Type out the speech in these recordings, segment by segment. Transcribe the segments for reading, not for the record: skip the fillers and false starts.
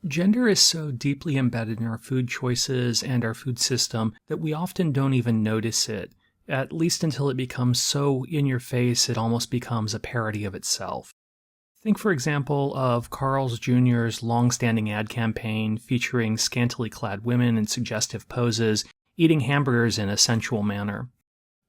Gender is so deeply embedded in our food choices and our food system that we often don't even notice it, at least until it becomes so in your face it almost becomes a parody of itself. Think, for example, of Carl's Jr.'s long-standing ad campaign featuring scantily clad women in suggestive poses, eating hamburgers in a sensual manner.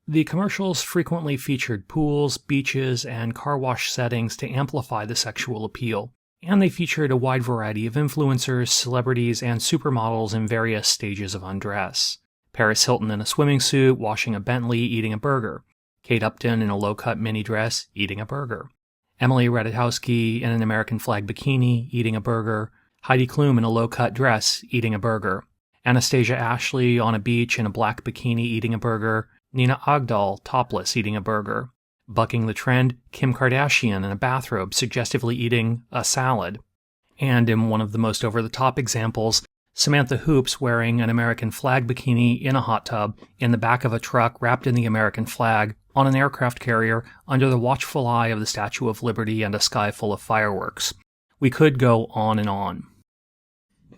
The commercials frequently featured pools, beaches, and car wash settings to amplify the sexual appeal, and they featured a wide variety of influencers, celebrities, and supermodels in various stages of undress. Paris Hilton in a swimming suit, washing a Bentley, eating a burger. Kate Upton in a low-cut mini dress, eating a burger. Emily Ratajkowski in an American flag bikini, eating a burger. Heidi Klum in a low-cut dress, eating a burger. Anastasia Ashley on a beach in a black bikini, eating a burger. Nina Agdal, topless, eating a burger. Bucking the trend, Kim Kardashian in a bathrobe, suggestively eating a salad. And in one of the most over-the-top examples, Samantha Hoops wearing an American flag bikini in a hot tub, in the back of a truck wrapped in the American flag, on an aircraft carrier, under the watchful eye of the Statue of Liberty and a sky full of fireworks. We could go on and on.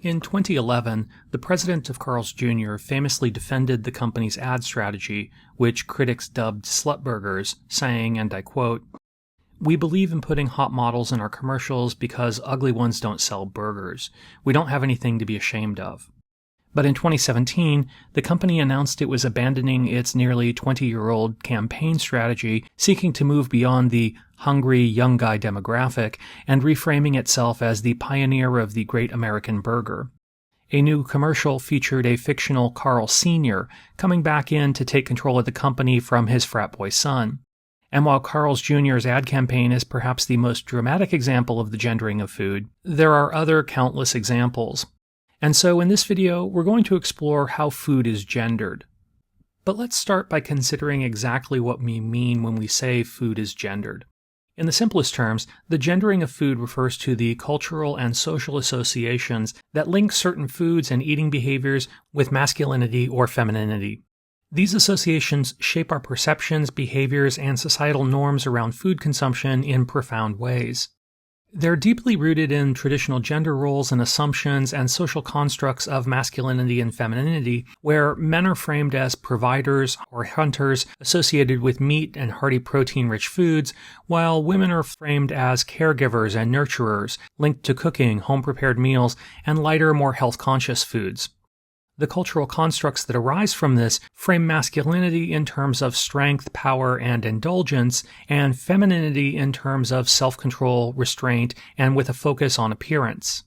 In 2011, the president of Carl's Jr. famously defended the company's ad strategy, which critics dubbed slut burgers, saying, and I quote, "We believe in putting hot models in our commercials because ugly ones don't sell burgers. We don't have anything to be ashamed of." But in 2017, the company announced it was abandoning its nearly 20-year-old campaign strategy, seeking to move beyond the hungry young guy demographic and reframing itself as the pioneer of the great American burger. A new commercial featured a fictional Carl Sr. coming back in to take control of the company from his frat boy son. And while Carl's Jr.'s ad campaign is perhaps the most dramatic example of the gendering of food, there are other countless examples. And so in this video, we're going to explore how food is gendered. But let's start by considering exactly what we mean when we say food is gendered. In the simplest terms, the gendering of food refers to the cultural and social associations that link certain foods and eating behaviors with masculinity or femininity. These associations shape our perceptions, behaviors, and societal norms around food consumption in profound ways. They're deeply rooted in traditional gender roles and assumptions and social constructs of masculinity and femininity, where men are framed as providers or hunters associated with meat and hearty protein-rich foods, while women are framed as caregivers and nurturers, linked to cooking, home-prepared meals, and lighter, more health-conscious foods. The cultural constructs that arise from this frame masculinity in terms of strength, power, and indulgence, and femininity in terms of self-control, restraint, and with a focus on appearance.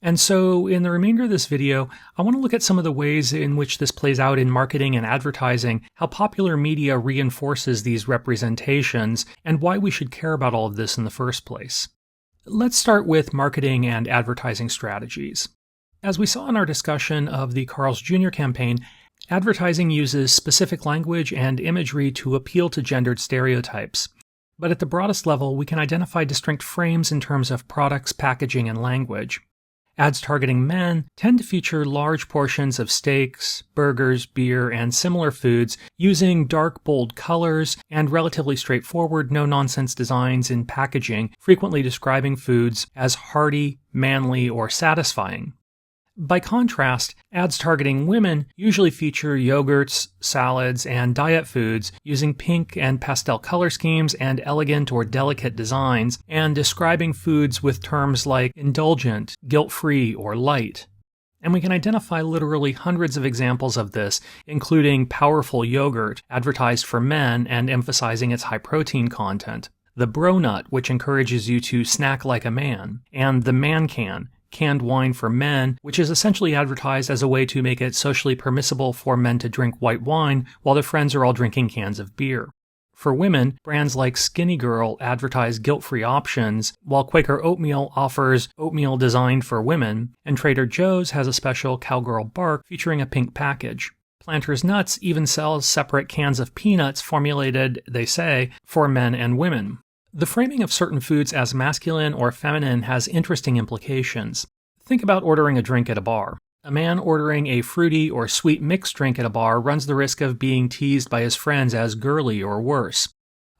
And so, in the remainder of this video, I want to look at some of the ways in which this plays out in marketing and advertising, how popular media reinforces these representations, and why we should care about all of this in the first place. Let's start with marketing and advertising strategies. As we saw in our discussion of the Carl's Jr. campaign, advertising uses specific language and imagery to appeal to gendered stereotypes. But at the broadest level, we can identify distinct frames in terms of products, packaging, and language. Ads targeting men tend to feature large portions of steaks, burgers, beer, and similar foods using dark, bold colors and relatively straightforward, no-nonsense designs in packaging, frequently describing foods as hearty, manly, or satisfying. By contrast, ads targeting women usually feature yogurts, salads, and diet foods using pink and pastel color schemes and elegant or delicate designs, and describing foods with terms like indulgent, guilt-free, or light. And we can identify literally hundreds of examples of this, including powerful yogurt, advertised for men and emphasizing its high protein content, the bro nut, which encourages you to snack like a man, and the man can, canned wine for men, which is essentially advertised as a way to make it socially permissible for men to drink white wine while their friends are all drinking cans of beer. For women, brands like Skinny Girl advertise guilt-free options, while Quaker Oatmeal offers oatmeal designed for women, and Trader Joe's has a special Cowgirl Bark featuring a pink package. Planters Nuts even sells separate cans of peanuts formulated, they say, for men and women. The framing of certain foods as masculine or feminine has interesting implications. Think about ordering a drink at a bar. A man ordering a fruity or sweet mixed drink at a bar runs the risk of being teased by his friends as girly or worse.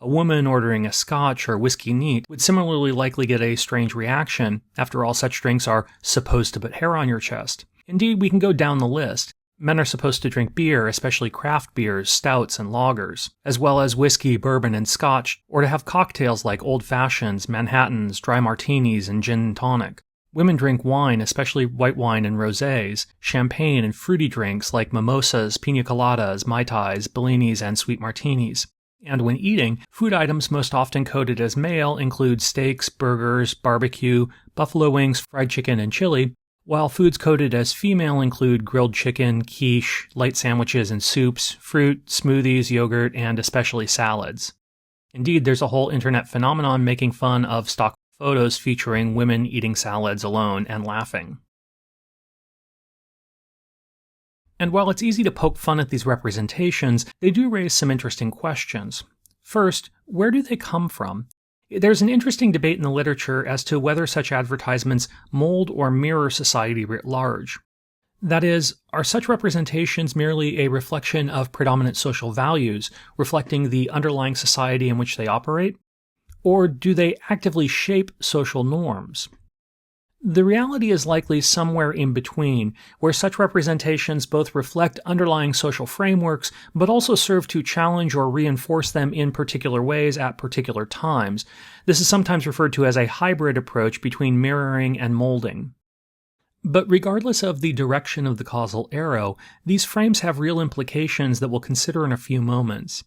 A woman ordering a scotch or whiskey neat would similarly likely get a strange reaction. After all, such drinks are supposed to put hair on your chest. Indeed, we can go down the list. Men are supposed to drink beer, especially craft beers, stouts, and lagers, as well as whiskey, bourbon, and scotch, or to have cocktails like old fashions, Manhattans, dry martinis, and gin and tonic. Women drink wine, especially white wine and rosés, champagne and fruity drinks like mimosas, pina coladas, mai tais, bellinis, and sweet martinis. And when eating, food items most often coded as male include steaks, burgers, barbecue, buffalo wings, fried chicken, and chili, while foods coded as female include grilled chicken, quiche, light sandwiches and soups, fruit, smoothies, yogurt, and especially salads. Indeed, there's a whole internet phenomenon making fun of stock photos featuring women eating salads alone and laughing. And while it's easy to poke fun at these representations, they do raise some interesting questions. First, where do they come from? There's an interesting debate in the literature as to whether such advertisements mold or mirror society writ large. That is, are such representations merely a reflection of predominant social values, reflecting the underlying society in which they operate? Or do they actively shape social norms? The reality is likely somewhere in between, where such representations both reflect underlying social frameworks, but also serve to challenge or reinforce them in particular ways at particular times. This is sometimes referred to as a hybrid approach between mirroring and molding. But regardless of the direction of the causal arrow, these frames have real implications that we'll consider in a few moments.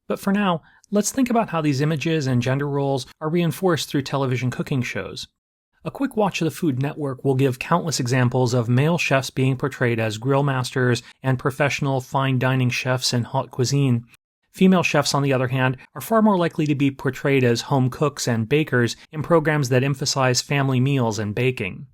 But for now, let's think about how these images and gender roles are reinforced through television cooking shows. A quick watch of the Food Network will give countless examples of male chefs being portrayed as grill masters and professional fine dining chefs in haute cuisine. Female chefs, on the other hand, are far more likely to be portrayed as home cooks and bakers in programs that emphasize family meals and baking.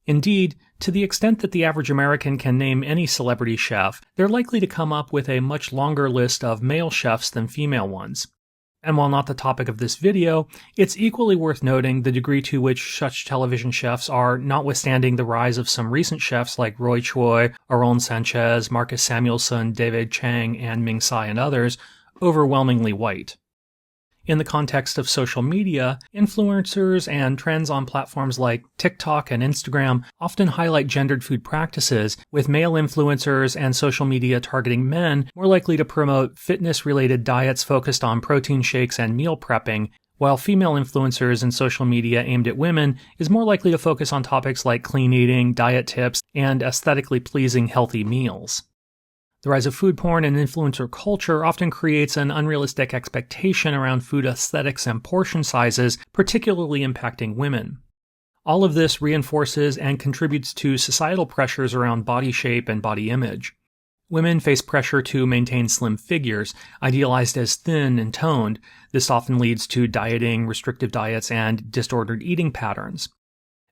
Indeed, to the extent that the average American can name any celebrity chef, they're likely to come up with a much longer list of male chefs than female ones. And while not the topic of this video, it's equally worth noting the degree to which such television chefs are, notwithstanding the rise of some recent chefs like Roy Choi, Aaron Sanchez, Marcus Samuelsson, David Chang, and Ming Tsai and others, overwhelmingly white. In the context of social media, influencers and trends on platforms like TikTok and Instagram often highlight gendered food practices, with male influencers and social media targeting men more likely to promote fitness-related diets focused on protein shakes and meal prepping, while female influencers and social media aimed at women is more likely to focus on topics like clean eating, diet tips, and aesthetically pleasing healthy meals. The rise of food porn and influencer culture often creates an unrealistic expectation around food aesthetics and portion sizes, particularly impacting women. All of this reinforces and contributes to societal pressures around body shape and body image. Women face pressure to maintain slim figures, idealized as thin and toned. This often leads to dieting, restrictive diets, and disordered eating patterns.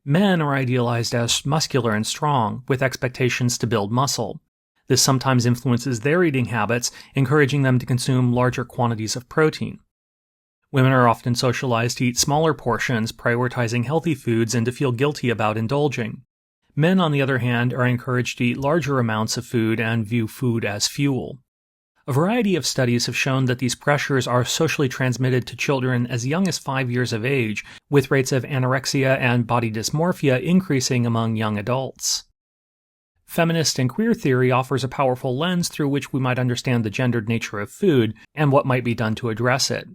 Men are idealized as muscular and strong, with expectations to build muscle. This sometimes influences their eating habits, encouraging them to consume larger quantities of protein. Women are often socialized to eat smaller portions, prioritizing healthy foods and to feel guilty about indulging. Men, on the other hand, are encouraged to eat larger amounts of food and view food as fuel. A variety of studies have shown that these pressures are socially transmitted to children as young as 5 years of age, with rates of anorexia and body dysmorphia increasing among young adults. Feminist and queer theory offers a powerful lens through which we might understand the gendered nature of food and what might be done to address it.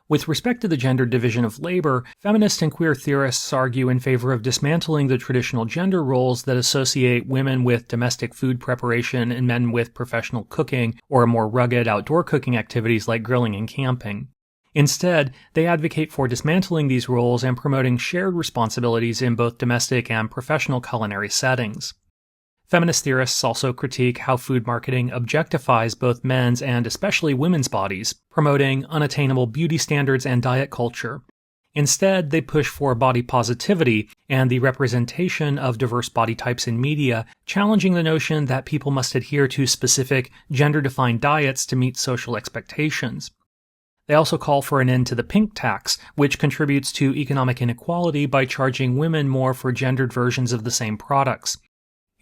With respect to the gendered division of labor, feminist and queer theorists argue in favor of dismantling the traditional gender roles that associate women with domestic food preparation and men with professional cooking or more rugged outdoor cooking activities like grilling and camping. Instead, they advocate for dismantling these roles and promoting shared responsibilities in both domestic and professional culinary settings. Feminist theorists also critique how food marketing objectifies both men's and especially women's bodies, promoting unattainable beauty standards and diet culture. Instead, they push for body positivity and the representation of diverse body types in media, challenging the notion that people must adhere to specific, gender-defined diets to meet social expectations. They also call for an end to the pink tax, which contributes to economic inequality by charging women more for gendered versions of the same products.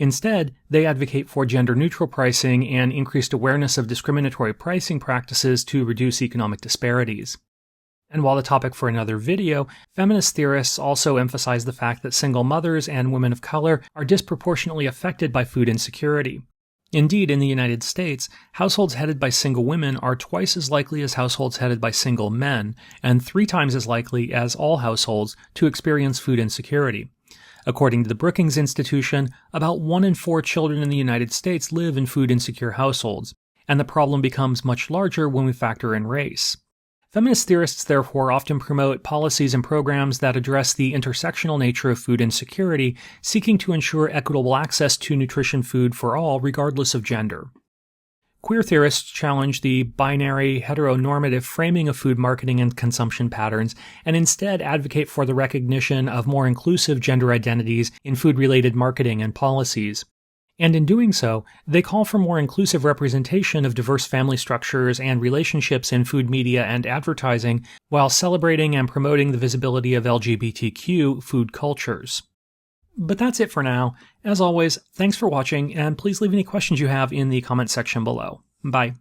Instead, they advocate for gender-neutral pricing and increased awareness of discriminatory pricing practices to reduce economic disparities. And while the topic for another video, feminist theorists also emphasize the fact that single mothers and women of color are disproportionately affected by food insecurity. Indeed, in the United States, households headed by single women are twice as likely as households headed by single men, and 3 times as likely as all households to experience food insecurity. According to the Brookings Institution, about 1 in 4 children in the United States live in food insecure households, and the problem becomes much larger when we factor in race. Feminist theorists therefore often promote policies and programs that address the intersectional nature of food insecurity, seeking to ensure equitable access to nutrition food for all regardless of gender. Queer theorists challenge the binary, heteronormative framing of food marketing and consumption patterns, and instead advocate for the recognition of more inclusive gender identities in food-related marketing and policies. And in doing so, they call for more inclusive representation of diverse family structures and relationships in food media and advertising, while celebrating and promoting the visibility of LGBTQ food cultures. But that's it for now. As always, thanks for watching, and please leave any questions you have in the comment section below. Bye.